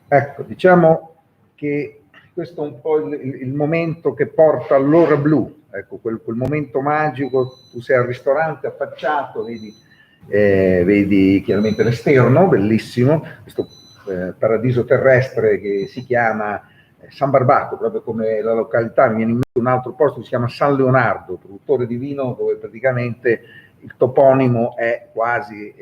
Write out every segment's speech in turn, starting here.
Ecco, diciamo che questo è un po' il momento che porta all'ora blu, ecco, quel momento magico. Tu sei al ristorante affacciato, vedi chiaramente l'esterno, bellissimo, questo paradiso terrestre che si chiama San Barbato, proprio come la località. Mi viene in mente un altro posto che si chiama San Leonardo, produttore di vino, dove praticamente il toponimo è quasi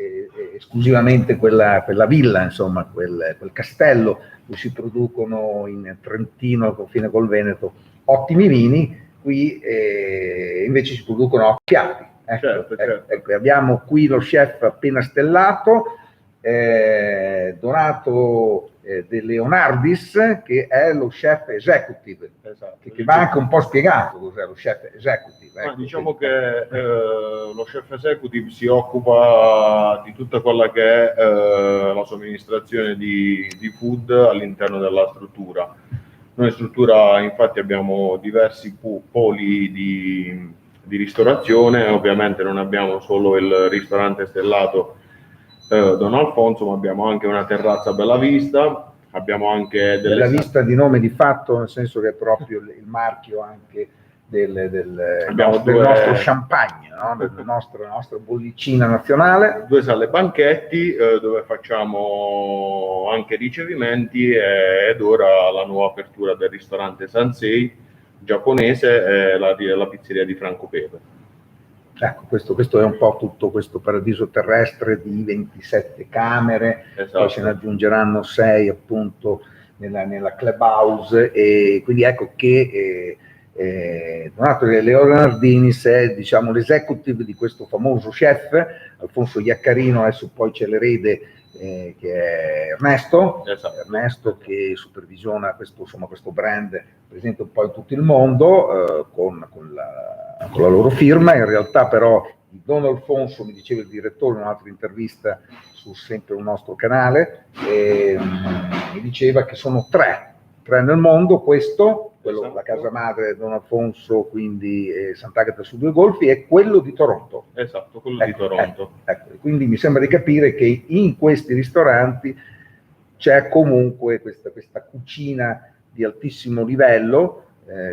esclusivamente quella villa, insomma, quel castello, dove si producono in Trentino, confine col Veneto, ottimi vini. Qui invece si producono 8 piatti. Ecco, certo. Ecco, abbiamo qui lo chef appena stellato, Donato De Leonardis, che è lo chef executive, esatto, che va anche un po' spiegato cos'è lo chef executive. Ecco, diciamo che lo chef executive si occupa di tutta quella che è la somministrazione di food all'interno della struttura. Noi in struttura infatti abbiamo diversi poli di ristorazione. Ovviamente non abbiamo solo il ristorante stellato Don Alfonso, ma abbiamo anche una terrazza Bella Vista, abbiamo anche Bella Vista di nome di fatto, nel senso che è proprio il marchio anche del nostro champagne, no? della nostra bollicina nazionale. 2 sale banchetti dove facciamo anche ricevimenti, ed ora la nuova apertura del ristorante Sansei giapponese e la pizzeria di Franco Pepe. Ecco, questo è un po' tutto questo paradiso terrestre di 27 camere, esatto. Poi se ne aggiungeranno 6 appunto nella clubhouse, e quindi ecco che Donato Leonardinis è, diciamo, l'executive di questo famoso chef. Alfonso Iaccarino, adesso poi c'è l'erede che è Ernesto, esatto. Ernesto che supervisiona questo brand presente un po' in tutto il mondo con la loro firma. In realtà però Don Alfonso, mi diceva il direttore in un'altra intervista su sempre un nostro canale, mi diceva che sono tre nel mondo, quello, esatto. La casa madre Don Alfonso, quindi Sant'Agata su Due Golfi, e quello di Toronto. Esatto, quello di Toronto. Ecco. Quindi mi sembra di capire che in questi ristoranti c'è comunque questa cucina di altissimo livello,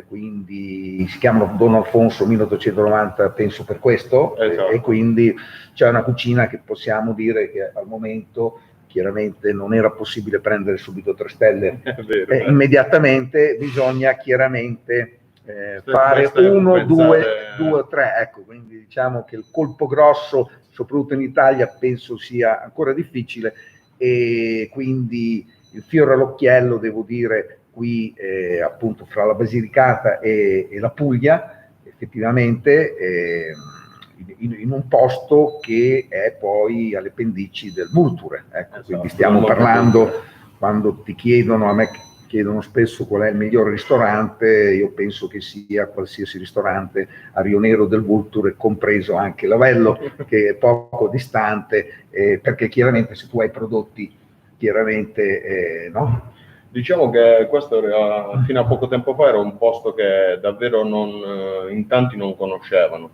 quindi si chiamano Don Alfonso 1890, penso per questo, esatto. E quindi c'è una cucina che possiamo dire che al momento chiaramente non era possibile prendere subito 3 stelle immediatamente, bisogna chiaramente fare 1, 2, 3, ecco, quindi diciamo che il colpo grosso, soprattutto in Italia, penso sia ancora difficile, e quindi il fiore all'occhiello, devo dire, qui appunto fra la Basilicata e la Puglia, effettivamente in un posto che è poi alle pendici del Vulture, ecco, esatto. Quindi stiamo parlando, quando ti chiedono, a me chiedono spesso qual è il migliore ristorante, io penso che sia qualsiasi ristorante a Rio Nero del Vulture, compreso anche Lavello, che è poco distante, perché chiaramente se tu hai prodotti, chiaramente no? Diciamo che questo fino a poco tempo fa era un posto che davvero in tanti non conoscevano.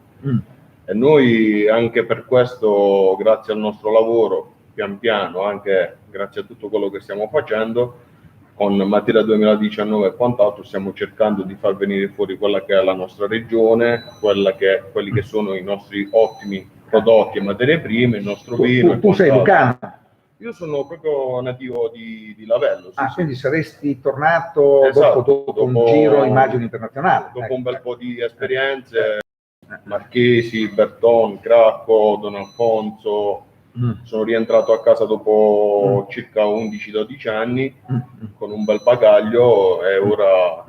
E noi anche per questo, grazie al nostro lavoro, pian piano, anche grazie a tutto quello che stiamo facendo, con Matera 2019 e quant'altro, stiamo cercando di far venire fuori quella che è la nostra regione, quelli che sono i nostri ottimi prodotti e materie prime, il nostro vino. Tu sei lucano? Io sono proprio nativo di Lavello. Sì, quindi saresti tornato, esatto, dopo un giro, immagino, internazionale. Dopo un bel po' di esperienze, Marchesi, Berton, Cracco, Don Alfonso. Sono rientrato a casa dopo circa 11-12 anni con un bel bagaglio, e ora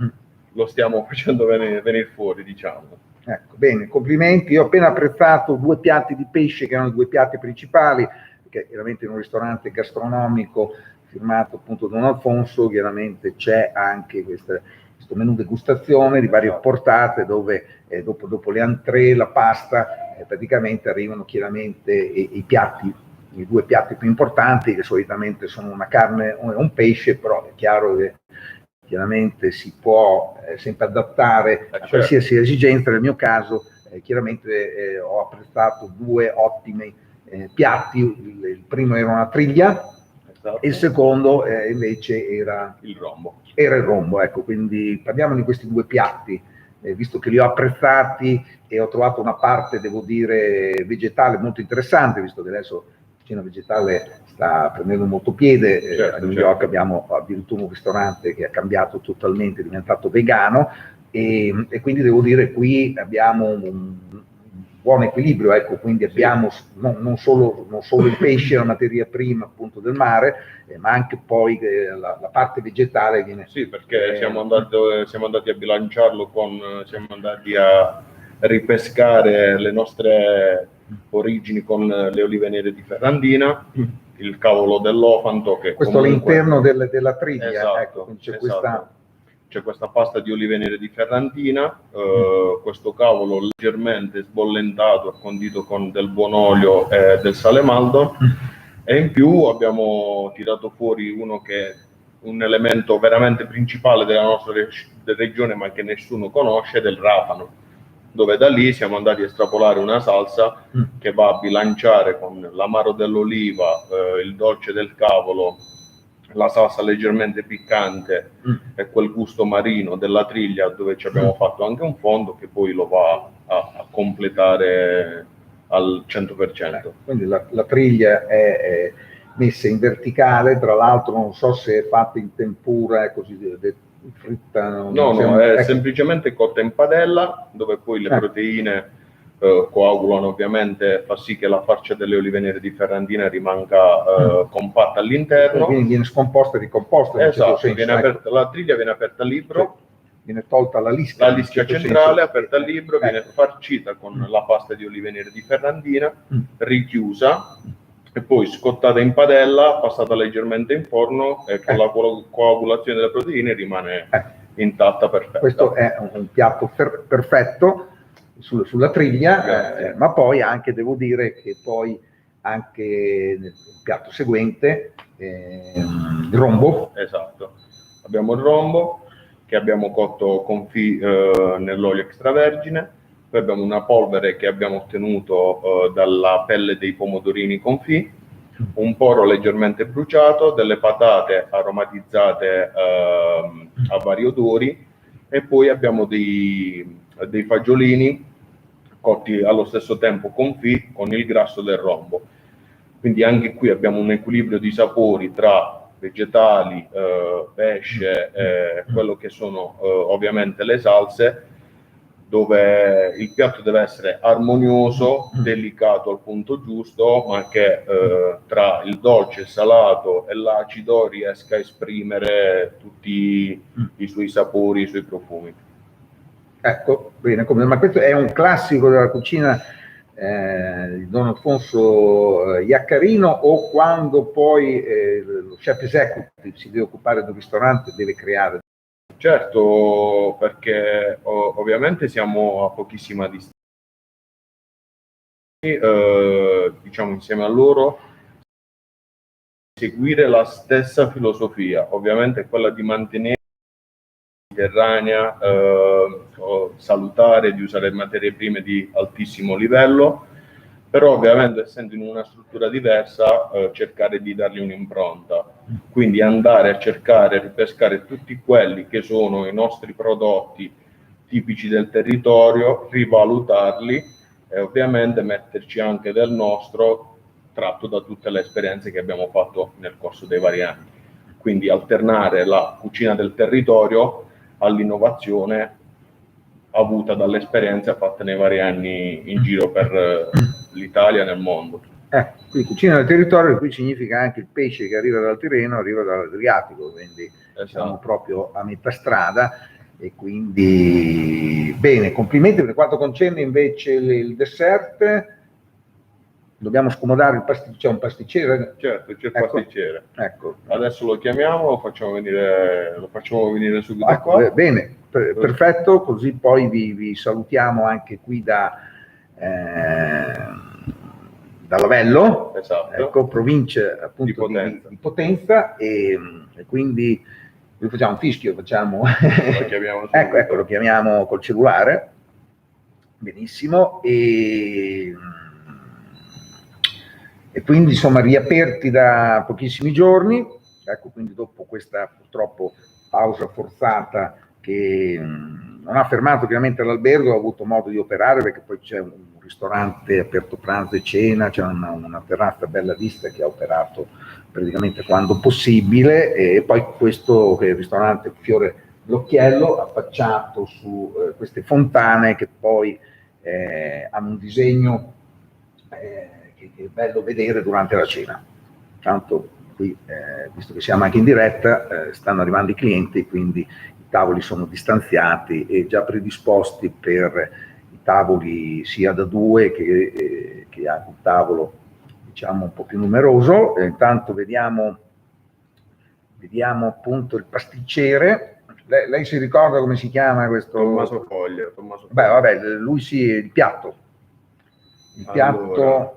lo stiamo facendo venire fuori, diciamo. Ecco, bene, complimenti. Io ho appena apprezzato 2 piatti di pesce che erano i 2 piatti principali, perché chiaramente in un ristorante gastronomico firmato appunto Don Alfonso chiaramente c'è anche questo menù degustazione di varie portate, dove dopo le entrée, la pasta, praticamente arrivano chiaramente i 2 piatti più importanti, che solitamente sono una carne e un pesce, però è chiaro che chiaramente si può sempre adattare a qualsiasi esigenza. Nel mio caso chiaramente ho apprezzato 2 ottimi piatti. Il primo era una triglia Esatto. E il secondo invece era il rombo. Era il rombo, ecco, quindi parliamo di questi due piatti, visto che li ho apprezzati e ho trovato una parte, devo dire, vegetale molto interessante, visto che adesso la cucina vegetale sta prendendo molto piede. Certo, a New York abbiamo addirittura un ristorante che ha cambiato totalmente, è diventato vegano, e quindi devo dire qui abbiamo un buon equilibrio, ecco, quindi abbiamo non solo il pesce, la materia prima appunto del mare, ma anche poi la parte vegetale viene... Sì, perché siamo andati a bilanciarlo siamo andati a ripescare le nostre origini con le olive nere di Ferrandina, il cavolo dell'Ofanto, che questo comunque... all'interno della triglia, esatto, ecco, c'è esatto. C'è questa pasta di olive nere di Ferrandina, questo cavolo leggermente sbollentato e condito con del buon olio e del sale maldo, e in più abbiamo tirato fuori un elemento veramente principale della nostra regione, ma che nessuno conosce, del rafano, dove da lì siamo andati a estrapolare una salsa che va a bilanciare con l'amaro dell'oliva, il dolce del cavolo, la salsa leggermente piccante e quel gusto marino della triglia, dove ci abbiamo fatto anche un fondo che poi lo va a completare al 100%. Quindi la triglia è messa in verticale, tra l'altro non so se è fatta in tempura, così fritta. No, è semplicemente cotta in padella, dove poi le proteine coagulano, ovviamente fa sì che la farcia delle olive nere di Ferrandina rimanga compatta all'interno. Quindi viene scomposta e ricomposta. Esatto, la triglia viene aperta al libro, viene tolta la lisca centrale, aperta al libro, viene farcita con la pasta di olive nere di Ferrandina, richiusa e poi scottata in padella, passata leggermente in forno, e con la coagulazione delle proteine rimane intatta, perfetta. Questo è un piatto perfetto sulla triglia, ma poi anche devo dire che poi anche nel piatto seguente il rombo. Esatto, abbiamo il rombo che abbiamo cotto confit nell'olio extravergine, poi abbiamo una polvere che abbiamo ottenuto dalla pelle dei pomodorini confit, un poro leggermente bruciato, delle patate aromatizzate a vari odori, e poi abbiamo dei fagiolini cotti allo stesso tempo confit con il grasso del rombo. Quindi anche qui abbiamo un equilibrio di sapori tra vegetali, pesce, quello che sono ovviamente le salse, dove il piatto deve essere armonioso, delicato al punto giusto, ma che tra il dolce, il salato e l'acido riesca a esprimere tutti i suoi sapori, i suoi profumi. Ecco, bene, ma questo è un classico della cucina di Don Alfonso Iaccarino, o quando poi lo chef executive si deve occupare del ristorante, deve creare? Certo, perché ovviamente siamo a pochissima distanza, diciamo insieme a loro, seguire la stessa filosofia, ovviamente quella di mantenere mediterranea, salutare, di usare materie prime di altissimo livello, però ovviamente essendo in una struttura diversa cercare di dargli un'impronta, quindi andare a cercare e ripescare tutti quelli che sono i nostri prodotti tipici del territorio, rivalutarli e ovviamente metterci anche del nostro, tratto da tutte le esperienze che abbiamo fatto nel corso dei vari anni. Quindi alternare la cucina del territorio all'innovazione avuta dalle esperienze fatte nei vari anni in giro per l'Italia e nel mondo. Quindi cucina del territorio, qui significa anche il pesce che arriva dal Tirreno arriva dall'Adriatico, quindi siamo proprio a metà strada. E quindi bene, complimenti. Per quanto concerne invece il dessert, dobbiamo scomodare il pasticcere. C'è un pasticcere? Certo, c'è il pasticcere. Ecco. Adesso lo chiamiamo, lo facciamo venire subito qua. Bene, perfetto, così poi vi salutiamo anche qui da Lavello, esatto. Ecco, provincia appunto di Potenza, e quindi noi facciamo un fischio, lo chiamiamo ecco, lo chiamiamo col cellulare. Benissimo. E quindi insomma riaperti da pochissimi giorni, ecco, quindi dopo questa purtroppo pausa forzata che non ha fermato ovviamente l'albergo, ho avuto modo di operare perché poi c'è un ristorante aperto pranzo e cena, c'è una terrazza bella vista che ha operato praticamente quando possibile, e poi questo che è il ristorante Fiore L'Occhiello affacciato su queste fontane che poi hanno un disegno che è bello vedere durante la cena. Tanto qui, visto che siamo anche in diretta, stanno arrivando i clienti, quindi i tavoli sono distanziati e già predisposti per i tavoli sia da due che anche un tavolo diciamo un po' più numeroso. Intanto vediamo appunto il pasticcere. Lei si ricorda come si chiama questo? Tommaso Foglia. Beh, vabbè, lui sì, il piatto. Allora,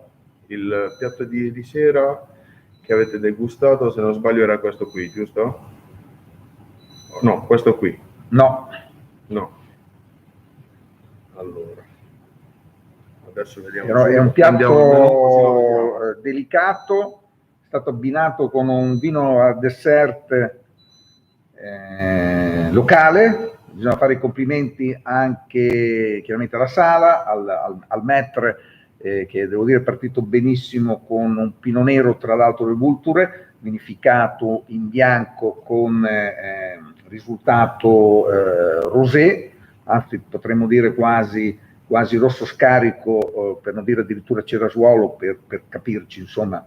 il piatto di ieri sera che avete degustato, se non sbaglio, era questo qui, giusto? No, questo qui. No. Allora, adesso vediamo. Però è un piatto delicato, è stato abbinato con un vino a dessert locale. Bisogna fare i complimenti anche chiaramente alla sala, al maître, che devo dire è partito benissimo con un Pinot Nero, tra l'altro del Vulture, vinificato in bianco con risultato rosé, anzi potremmo dire quasi rosso scarico, per non dire addirittura cerasuolo, per capirci, insomma.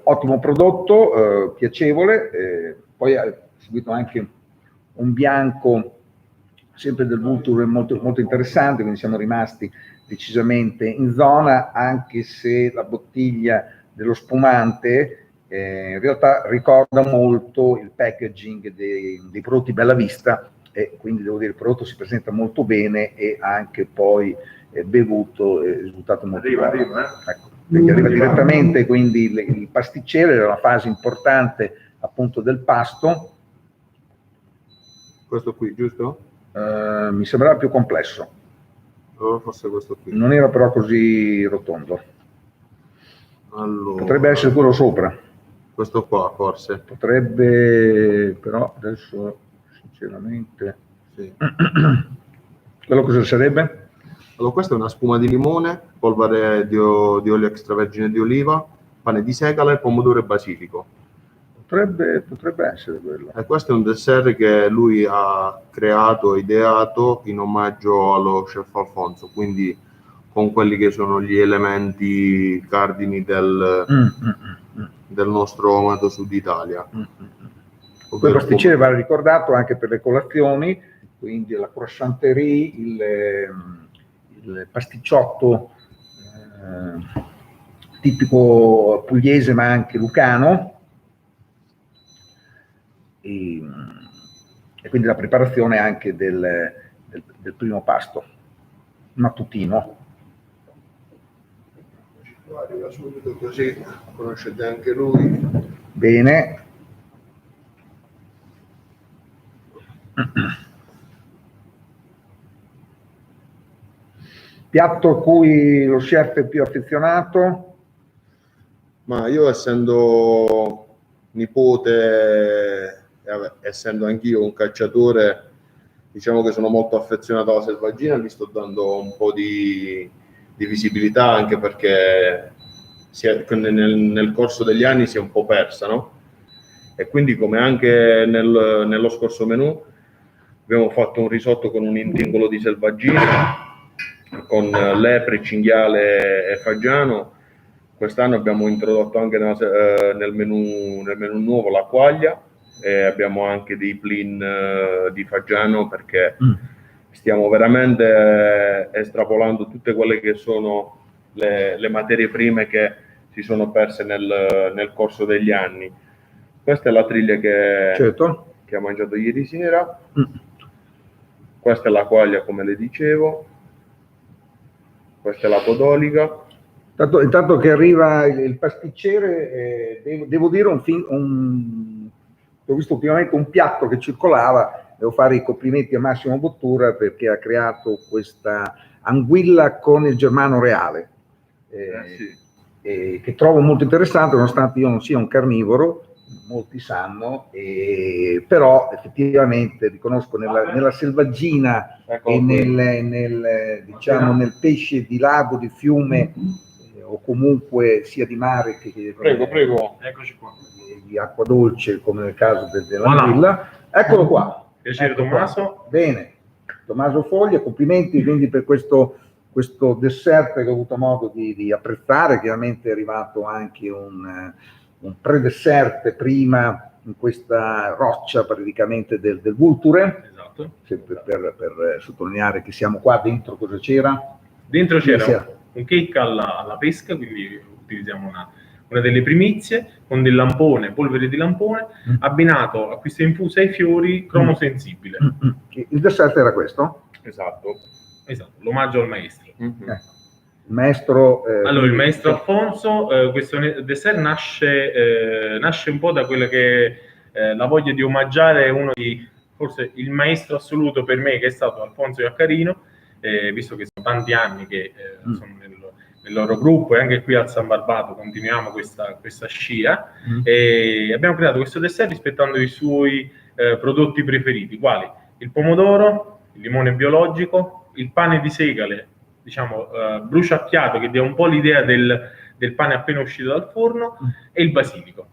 Ottimo prodotto, piacevole, poi ha seguito anche un bianco sempre del Vulture molto, molto interessante, quindi siamo rimasti decisamente in zona, anche se la bottiglia dello spumante in realtà ricorda molto il packaging dei prodotti Bella Vista, e quindi devo dire il prodotto si presenta molto bene e anche poi bevuto è risultato molto buono. Ecco, quindi arriva direttamente, quindi il pasticcere era una fase importante appunto del pasto. Questo qui, giusto? Mi sembrava più complesso. Forse questo qui. Non era però così rotondo. Allora, potrebbe essere quello sopra. Questo qua, forse. Potrebbe, però adesso sinceramente... Sì. Quello cosa sarebbe? Allora, questa è una spuma di limone, polvere di olio extravergine di oliva, pane di segale, pomodoro e basilico. Potrebbe essere quello. E questo è un dessert che lui ha creato, ideato in omaggio allo chef Alfonso, quindi con quelli che sono gli elementi cardini del nostro amato Sud Italia. Poi il pasticcere va ricordato anche per le colazioni, quindi la croissanterie, il pasticciotto tipico pugliese ma anche lucano, e quindi la preparazione anche del primo pasto mattutino. Arriva subito così conoscete anche lui. Bene. Piatto a cui lo chef è più affezionato? Ma io, essendo nipote, essendo anch'io un cacciatore, diciamo che sono molto affezionato alla selvaggina, gli sto dando un po' di visibilità, anche perché nel corso degli anni si è un po' persa, no? E quindi, come anche nello scorso menù, abbiamo fatto un risotto con un intingolo di selvaggina, con lepre, cinghiale e fagiano. Quest'anno abbiamo introdotto anche nel menù nuovo la quaglia, e abbiamo anche dei plin di fagiano, perché stiamo veramente estrapolando tutte quelle che sono le materie prime che si sono perse nel corso degli anni. Questa è la triglia che ha mangiato ieri sera. Questa è la quaglia, come le dicevo. Questa è la podolica. Intanto che arriva il pasticcere, devo dire ho visto ultimamente un piatto che circolava, devo fare i complimenti a Massimo Bottura perché ha creato questa anguilla con il germano reale. Sì. che trovo molto interessante, nonostante io non sia un carnivoro, molti sanno, però effettivamente riconosco nella selvaggina e diciamo, nel pesce di lago, di fiume, o comunque sia di mare che prego, eccoci qua, di acqua dolce, come nel caso dell'anguilla. Eccolo qua. Piacere, Tommaso. Qua. Bene, Tommaso Foglia, complimenti quindi per questo dessert che ho avuto modo di apprezzare. Chiaramente è arrivato anche un pre-dessert prima in questa roccia praticamente del Vulture. Esatto. Per sottolineare che siamo qua dentro, cosa c'era? Dentro c'era un cake alla pesca, quindi utilizziamo una delle primizie, con del lampone, polvere di lampone, abbinato a questa infusa ai fiori cromosensibile. Il dessert era questo? Esatto, l'omaggio al maestro. Il maestro... allora, il maestro Alfonso, questo dessert nasce un po' da quella che è la voglia di omaggiare uno forse il maestro assoluto per me, che è stato Alfonso Iaccarino, visto che sono tanti anni che sono nel loro gruppo, e anche qui al San Barbato continuiamo questa scia, e abbiamo creato questo dessert rispettando i suoi prodotti preferiti, quali il pomodoro, il limone biologico, il pane di segale, diciamo bruciacchiato, che dia un po' l'idea del pane appena uscito dal forno, e il basilico.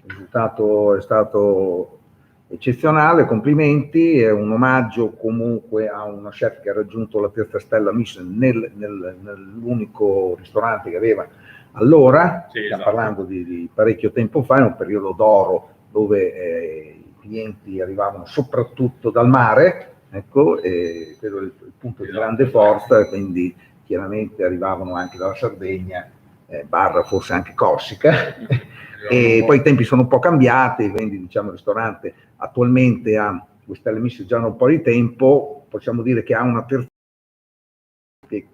Il risultato è stato eccezionale, complimenti, è un omaggio comunque a uno chef che ha raggiunto la terza stella Michelin nell'unico ristorante che aveva allora. Sì, stiamo esatto. parlando di parecchio tempo fa, in un periodo d'oro dove i clienti arrivavano soprattutto dal mare, ecco, e quello è il punto di grande forza, quindi chiaramente arrivavano anche dalla Sardegna, barra forse anche Corsica. E poi i tempi sono un po' cambiati, quindi diciamo il ristorante attualmente ha due stelle Michelin già da un po' di tempo, possiamo dire che ha una terza che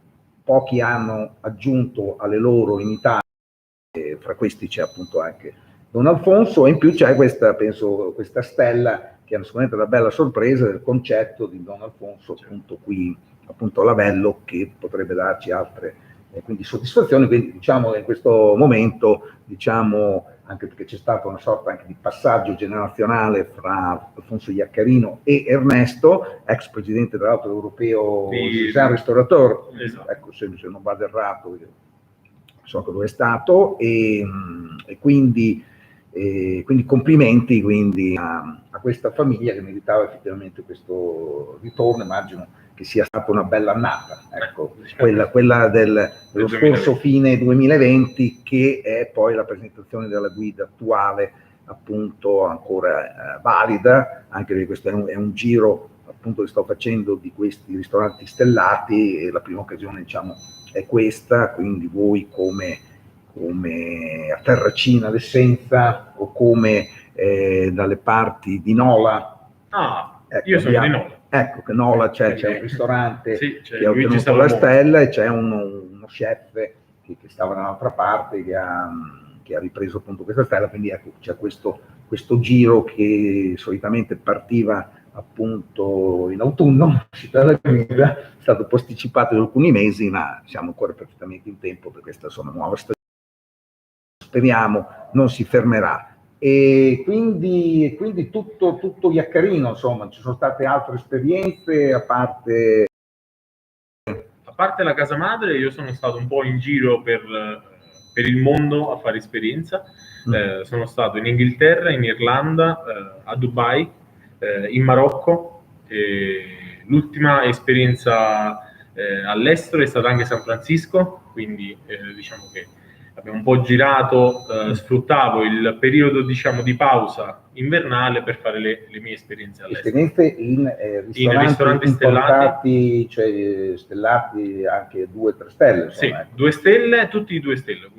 pochi hanno aggiunto alle loro in Italia, e fra questi c'è appunto anche Don Alfonso, e in più c'è questa stella che è sicuramente una bella sorpresa del concetto di Don Alfonso appunto qui appunto a Lavello, che potrebbe darci altre quindi soddisfazioni. Quindi diciamo in questo momento, diciamo, anche perché c'è stata una sorta anche di passaggio generazionale fra Alfonso Iaccarino e Ernesto, ex presidente tra l'altro europeo San Ristorateur, ecco, se non vado errato, so che lo è stato, e quindi complimenti quindi a questa famiglia che meritava effettivamente questo ritorno. Immagino che sia stata una bella annata, ecco, quella dello scorso fine 2020, che è poi la presentazione della guida attuale, appunto ancora valida, anche perché questo è un giro appunto che sto facendo di questi ristoranti stellati, e la prima occasione diciamo è questa, quindi voi come a Terracina d'Essenza o come dalle parti di Nola. Ecco, io sono di Nola. Ecco, che Nola c'è un ristorante che ha Luigi ottenuto la stella, e c'è uno chef che stava dall'altra parte che ha ripreso appunto questa stella, quindi ecco, c'è questo giro che solitamente partiva appunto in autunno, è stato posticipato di alcuni mesi, ma siamo ancora perfettamente in tempo per questa nuova stagione. Speriamo non si fermerà. E quindi tutto Iaccarino, insomma, ci sono state altre esperienze a parte la casa madre. Io sono stato un po' in giro per il mondo a fare esperienza. Sono stato in Inghilterra, in Irlanda, a Dubai, in Marocco. L'ultima esperienza all'estero è stata anche San Francisco, quindi diciamo che abbiamo un po' girato, sfruttavo il periodo diciamo di pausa invernale per fare le mie esperienze all'estero. Esperienze in ristoranti stellati, cioè stellati anche 2-3 stelle. Insomma, sì, ecco. 2 stelle, tutti 2 stelle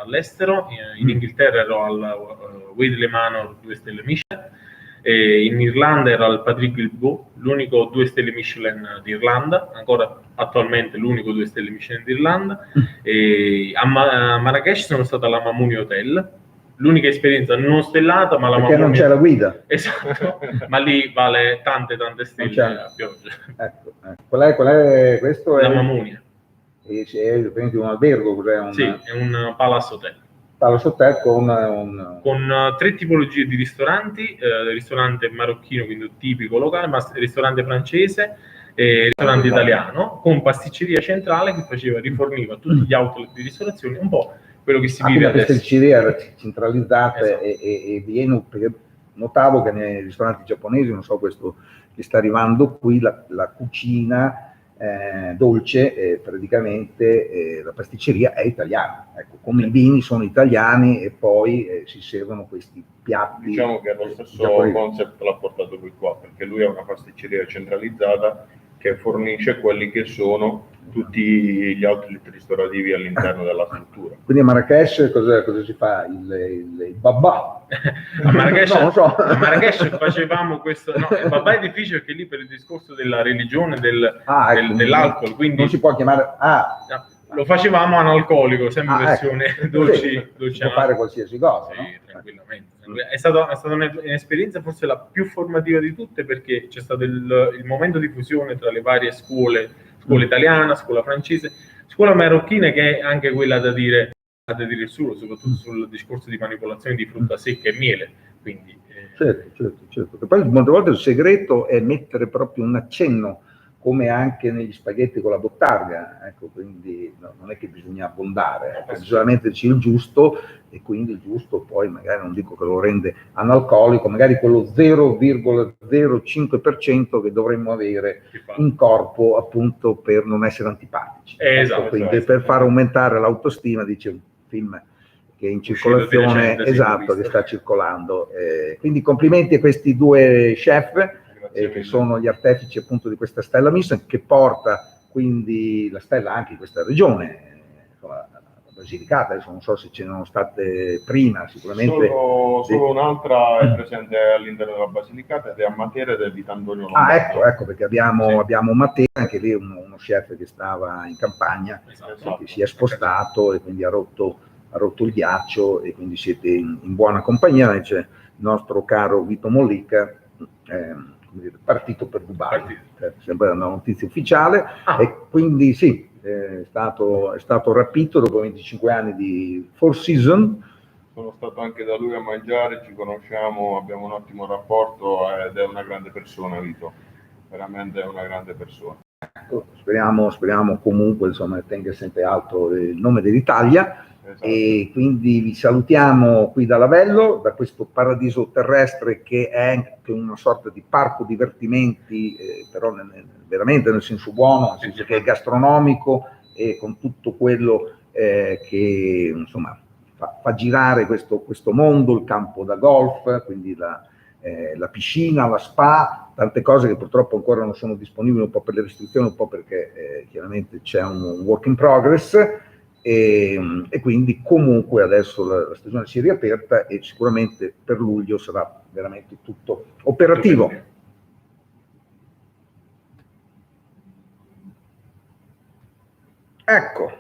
all'estero. In Inghilterra ero al Wadley Manor 2 stelle Michelin, e in Irlanda ero al Patrick Gilboa, l'unico 2 stelle Michelin d'Irlanda, ancora attualmente l'unico 2 stelle Michelin d'Irlanda. E a Marrakech sono stato alla Mamuni Hotel, l'unica esperienza non stellata, ma la perché non c'è la guida. Esatto, ma lì vale tante stelle a pioggia. Ecco. Qual è questo? La Mamunia. e c'è un albergo, cos'è? Sì, è un Palace Hotel. Palace Hotel con 3 tipologie di ristoranti, ristorante marocchino, quindi tipico locale, ma ristorante francese e ristorante italiano, con pasticceria centrale che riforniva tutti gli outlet di ristorazione, un po' quello che si vive adesso. La pasticceria centralizzata, esatto. e viene, perché notavo che nei ristoranti giapponesi, non so questo che sta arrivando qui, la cucina dolce, praticamente la pasticceria è italiana, ecco, come i vini sono italiani e poi si servono questi piatti. Diciamo che lo stesso concept l'ha portato qui qua, perché lui ha una pasticceria centralizzata che fornisce quelli che sono tutti gli outlet ristorativi all'interno della struttura. Quindi a Marrakesh cosa si fa? Il babà? A Marrakesh, no, non so. A Marrakesh facevamo questo, no, il babà è difficile perché lì per il discorso della religione dell'alcol, quindi non si può chiamare lo facevamo analcolico, sempre versione dolce. Si può fare qualsiasi cosa, sì, no? Tranquillamente. È stata un'esperienza forse la più formativa di tutte, perché c'è stato il momento di fusione tra le varie scuola italiana, scuola francese, scuola marocchina, che è anche quella da dire il suo, soprattutto sul discorso di manipolazione di frutta secca e miele. Quindi, certo. E poi molte volte il segreto è mettere proprio un accenno, come anche negli spaghetti con la bottarga, ecco, quindi non è che bisogna abbondare, bisogna metterci il giusto, e quindi il giusto poi magari non dico che lo rende analcolico, magari quello 0,05% che dovremmo avere in corpo, appunto, per non essere antipatici. Esatto, quindi per far aumentare l'autostima, dice un film che è in circolazione, esatto, che sta circolando. Quindi complimenti a questi 2 chef, che sono gli artefici appunto di questa stella Michelin, che porta quindi la stella anche in questa regione, insomma, la Basilicata. Adesso non so se ce ne sono state prima, sicuramente. Solo un'altra è presente all'interno della Basilicata, ed è a Matera, ed è di Antonio Lombardo. Ecco, perché abbiamo Matera, anche lì uno chef che stava in campagna, che si è spostato e quindi ha rotto il ghiaccio, e quindi siete in buona compagnia. C'è il nostro caro Vito Mollica, partito per Dubai, sembra una notizia ufficiale, e quindi sì, è stato rapito dopo 25 anni di Four Seasons. Sono stato anche da lui a mangiare, ci conosciamo, abbiamo un ottimo rapporto, ed è una grande persona, Vito, veramente è una grande persona. Speriamo comunque, insomma, tenga sempre alto il nome dell'Italia. Esatto. E quindi vi salutiamo qui da Lavello, da questo paradiso terrestre che è anche una sorta di parco divertimenti, però veramente nel senso buono, nel senso che è gastronomico, e con tutto quello che insomma fa girare questo mondo, il campo da golf, quindi la piscina, la spa, tante cose che purtroppo ancora non sono disponibili, un po' per le restrizioni, un po' perché chiaramente c'è un work in progress. E quindi comunque adesso la stagione si è riaperta, e sicuramente per luglio sarà veramente tutto operativo. Ecco.